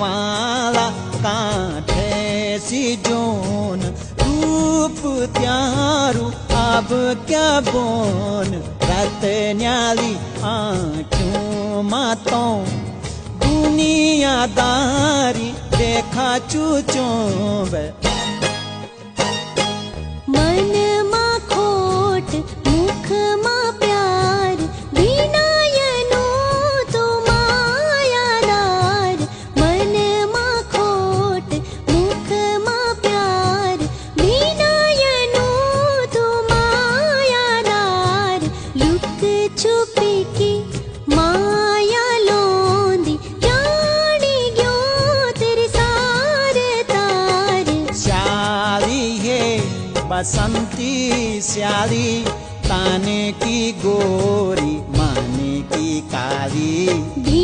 वाला कांठे सी जोन रूप त्यारू अब क्या बोन रतन्याली आँखों मातों दुनियादारी देखा चूचों मन मा खोट मुख मा प्यार विनयनो तो मायादार मन मा खोट मुख मा प्यार विनयनो तो मायादार लुक छुप के माया लोंदी जानी गयो तेरे सार तार श्याली है बसंती श्याली ताने की गोरी माने की काली भी